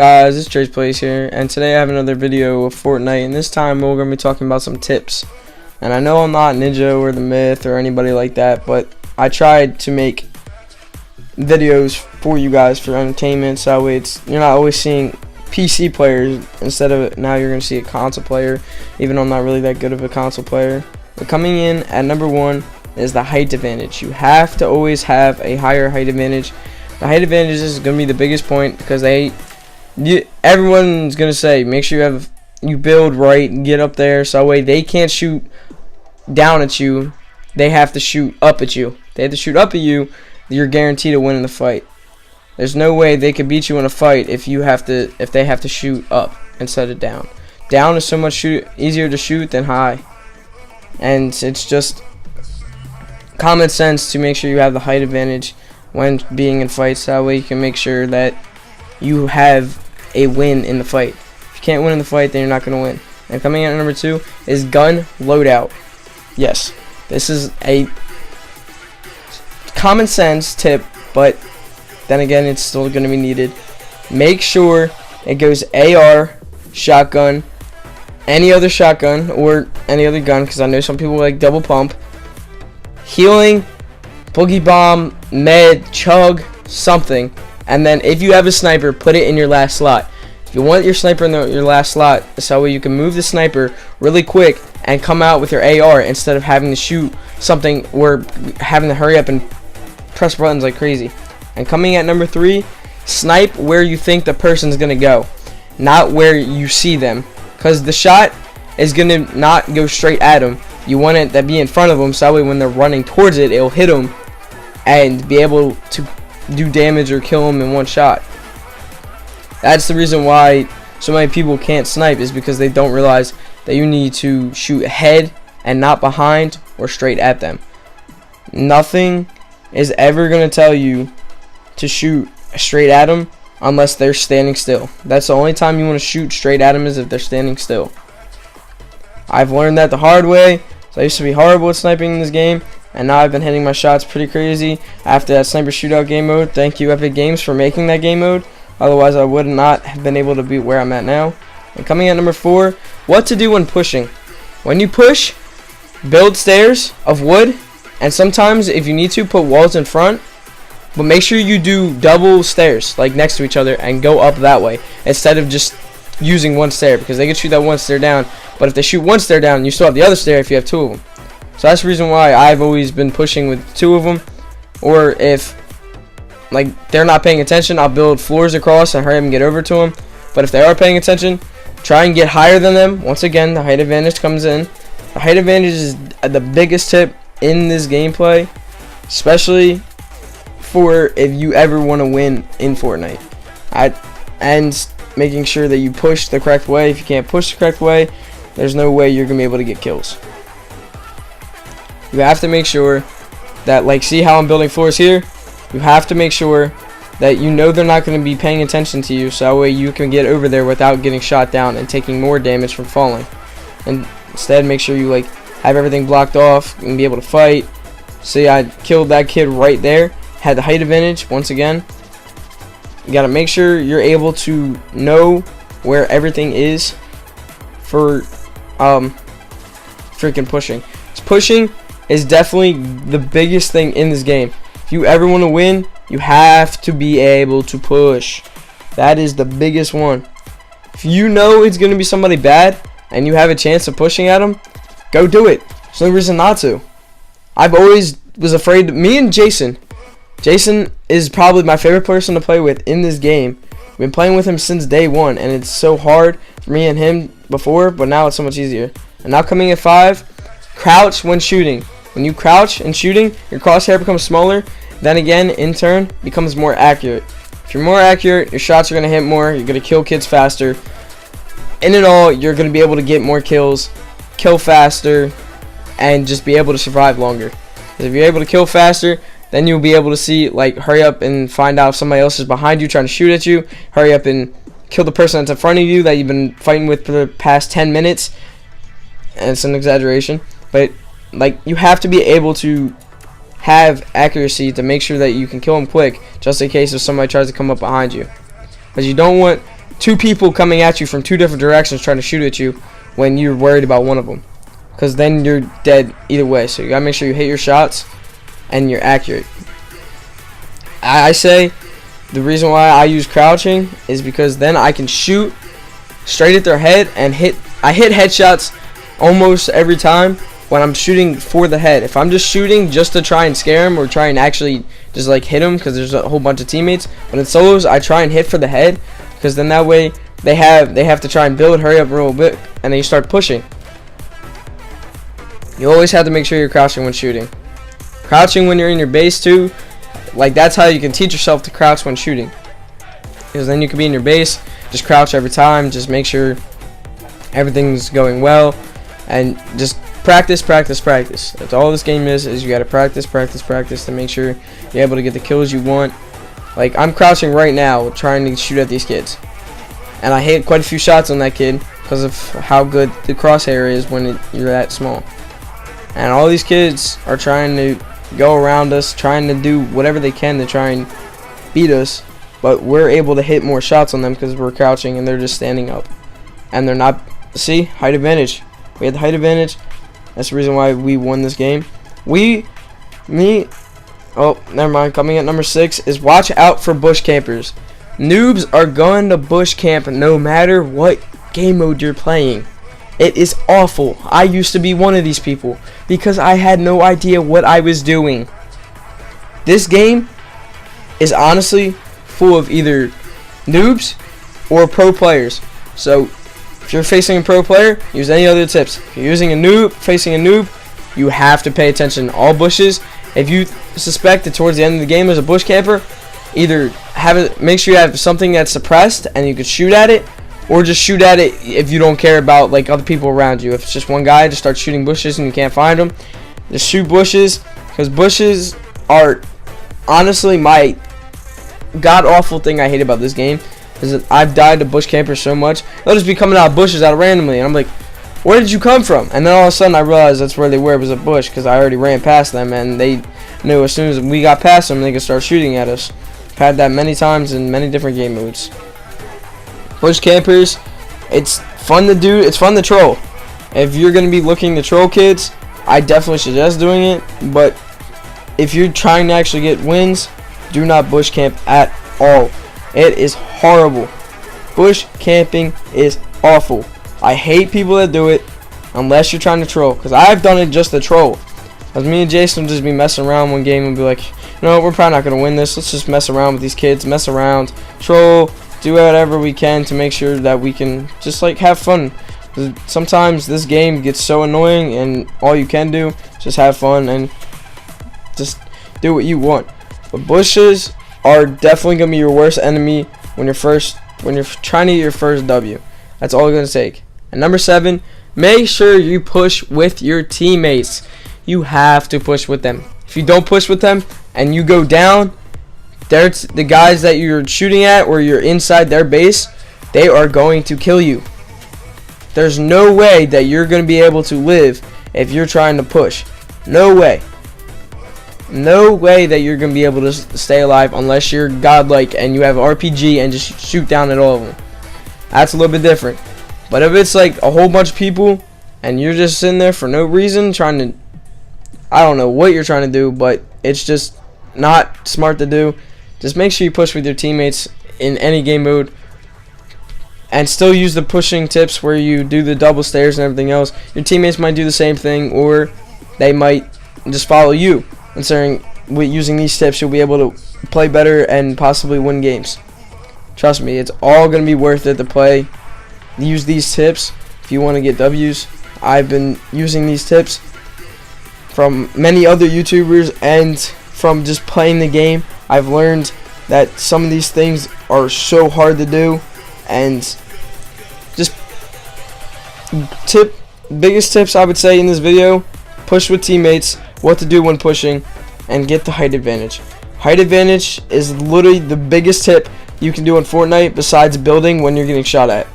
Guys, it's Trace Place here, and today I have another video of Fortnite, and this time we're going to be talking about some tips. And I know I'm not Ninja or the Myth or anybody like that, but I tried to make videos for you guys for entertainment, so that way you're not always seeing PC players instead of now you're going to see a console player, even though I'm not really that good of a console player. But coming in at number 1 is the height advantage. You have to always have a higher height advantage. The height advantage is going to be the biggest point because everyone's gonna say make sure you build right and get up there, so that way they can't shoot down at you. They have to shoot up at you. They have to shoot up at you. You're guaranteed to win in the fight. There's no way they could beat you in a fight if they have to shoot up instead of down. Down is so much easier to shoot than high, and it's just common sense to make sure you have the height advantage when being in fights. That way you can make sure that you have a win in the fight. If you can't win in the fight, then you're not going to win. And coming in at number 2 is gun loadout. Yes, this is a common sense tip, but then again, it's still going to be needed. Make sure it goes AR, shotgun, any other shotgun, or any other gun, because I know some people like double pump, healing, boogie bomb, med, chug, something. And then if you have a sniper, put it in your last slot. If you want your sniper in your last slot, so you can move the sniper really quick and come out with your AR instead of having to shoot something or having to hurry up and press buttons like crazy. And coming at number 3, snipe where you think the person's going to go, not where you see them. Because the shot is going to not go straight at them. You want it to be in front of them, so that way when they're running towards it, it'll hit them and be able to do damage or kill them in one shot. That's the reason why so many people can't snipe, is because they don't realize that you need to shoot ahead and not behind or straight at them. Nothing is ever going to tell you to shoot straight at them unless they're standing still. That's the only time you want to shoot straight at them, is if they're standing still. I've learned that the hard way. So I used to be horrible at sniping in this game, and now I've been hitting my shots pretty crazy after that sniper shootout game mode. Thank you, Epic Games, for making that game mode. Otherwise, I would not have been able to be where I'm at now. And coming at number 4, what to do when pushing. When you push, build stairs of wood, and sometimes if you need to, put walls in front. But make sure you do double stairs, like next to each other, and go up that way instead of just using one stair, because they can shoot that one stair down. But if they shoot one stair down, you still have the other stair if you have 2 of them. So that's the reason why I've always been pushing with 2 of them. Or if they're not paying attention, I'll build floors across and hurry up and get over to them. But if they are paying attention, try and get higher than them. Once again, the height advantage comes in. The height advantage is the biggest tip in this gameplay, especially for if you ever want to win in Fortnite. And making sure that you push the correct way. If you can't push the correct way, there's no way you're going to be able to get kills. You have to make sure that, see how I'm building floors here? You have to make sure that you know they're not going to be paying attention to you, so that way you can get over there without getting shot down and taking more damage from falling. And instead, make sure you have everything blocked off and be able to fight. See, I killed that kid right there. Had the height advantage once again. You got to make sure you're able to know where everything is for freaking pushing. Pushing is definitely the biggest thing in this game. If you ever want to win, you have to be able to push. That is the biggest one. If you know it's going to be somebody bad and you have a chance of pushing at them, go do it. There's no reason not to. I've always was afraid. Me and Jason is probably my favorite person to play with in this game. I've been playing with him since day 1, and it's so hard for me and him before, but now it's so much easier. And now coming at 5, crouch when shooting. When you crouch and shooting, your crosshair becomes smaller. Then again, in turn, becomes more accurate. If you're more accurate, your shots are going to hit more. You're going to kill kids faster. In it all, you're going to be able to get more kills, kill faster, and just be able to survive longer. Because if you're able to kill faster, then you'll be able to see, hurry up and find out if somebody else is behind you trying to shoot at you. Hurry up and kill the person that's in front of you that you've been fighting with for the past 10 minutes. And it's an exaggeration. But, you have to be able to have accuracy to make sure that you can kill them quick, just in case if somebody tries to come up behind you. Because you don't want two people coming at you from two different directions trying to shoot at you when you're worried about one of them, because then you're dead either way. So you gotta make sure you hit your shots and you're accurate. I say the reason why I use crouching is because then I can shoot straight at their head and I hit headshots almost every time when I'm shooting for the head. If I'm just shooting just to try and scare them or try and actually just like hit them because there's a whole bunch of teammates, when it's solos I try and hit for the head, because then that way they have to try and build, hurry up real bit, and then you start pushing. You always have to make sure you're crouching when shooting. Crouching when you're in your base too, like that's how you can teach yourself to crouch when shooting, because then you can be in your base, just crouch every time, just make sure everything's going well, and just practice. That's all this game is you gotta practice to make sure you're able to get the kills you want. Like I'm crouching right now trying to shoot at these kids, and I hit quite a few shots on that kid because of how good the crosshair is when you're that small. And all these kids are trying to go around us, trying to do whatever they can to try and beat us, but we're able to hit more shots on them because we're crouching and they're just standing up, and they're not. See, height advantage. We had the height advantage. That's the reason why we won this game. Oh, never mind. Coming at number 6 is watch out for bush campers. Noobs are going to bush camp no matter what game mode you're playing. It is awful. I used to be one of these people because I had no idea what I was doing. This game is honestly full of either noobs or pro players. So if you're facing a pro player, use any other tips. If you're facing a noob, you have to pay attention. All bushes. If you suspect that towards the end of the game there's a bush camper, either make sure you have something that's suppressed and you can shoot at it, or just shoot at it if you don't care about like other people around you. If it's just one guy, just start shooting bushes and you can't find them. Just shoot bushes, because bushes are honestly my god awful thing I hate about this game. Is that I've died to bush campers so much. They'll just be coming out of bushes out randomly, and I'm like, where did you come from? And then all of a sudden I realized that's where they were, was a bush, because I already ran past them, and they knew as soon as we got past them they could start shooting at us. I've had that many times in many different game modes. Bush campers, it's fun to do, it's fun to troll. If you're going to be looking to troll kids, I definitely suggest doing it, but if you're trying to actually get wins, do not bush camp at all. It is horrible. Bush camping is awful. I hate people that do it unless you're trying to troll, because I've done it just to troll. Because me and Jason would just be messing around one game and be like, no, we're probably not going to win this. Let's just mess around with these kids, mess around, troll, do whatever we can to make sure that we can just like have fun. Sometimes this game gets so annoying and all you can do is just have fun and just do what you want. But bushes are definitely going to be your worst enemy when you're trying to get your first W. That's all it's going to take. And number 7, make sure you push with your teammates. You have to push with them. If you don't push with them and you go down, there's the guys that you're shooting at or you're inside their base, they are going to kill you. There's no way that you're going to be able to live if you're trying to push. No way. No way that you're going to be able to stay alive unless you're godlike and you have RPG and just shoot down at all of them. That's a little bit different. But if it's like a whole bunch of people and you're just sitting there for no reason trying to, I don't know what you're trying to do, but it's just not smart to do. Just make sure you push with your teammates in any game mode, and still use the pushing tips where you do the double stairs and everything else. Your teammates might do the same thing, or they might just follow you. Considering with using these tips, you'll be able to play better and possibly win games. Trust me, it's all going to be worth it to use these tips if you want to get W's. I've been using these tips from many other YouTubers and from just playing the game. I've learned that some of these things are so hard to do, and just biggest tips I would say in this video: push with teammates, what to do when pushing, and get the height advantage. Height advantage is literally the biggest tip you can do in Fortnite besides building when you're getting shot at.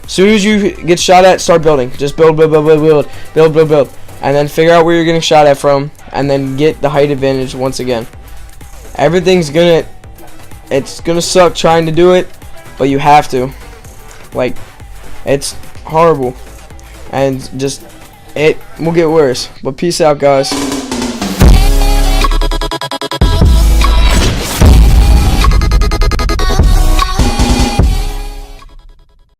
As soon as you get shot at, start building. Just build, and then figure out where you're getting shot at from, and then get the height advantage once again. It's gonna suck trying to do it, but you have to. Like, it's horrible, and just it will get worse. But peace out, guys.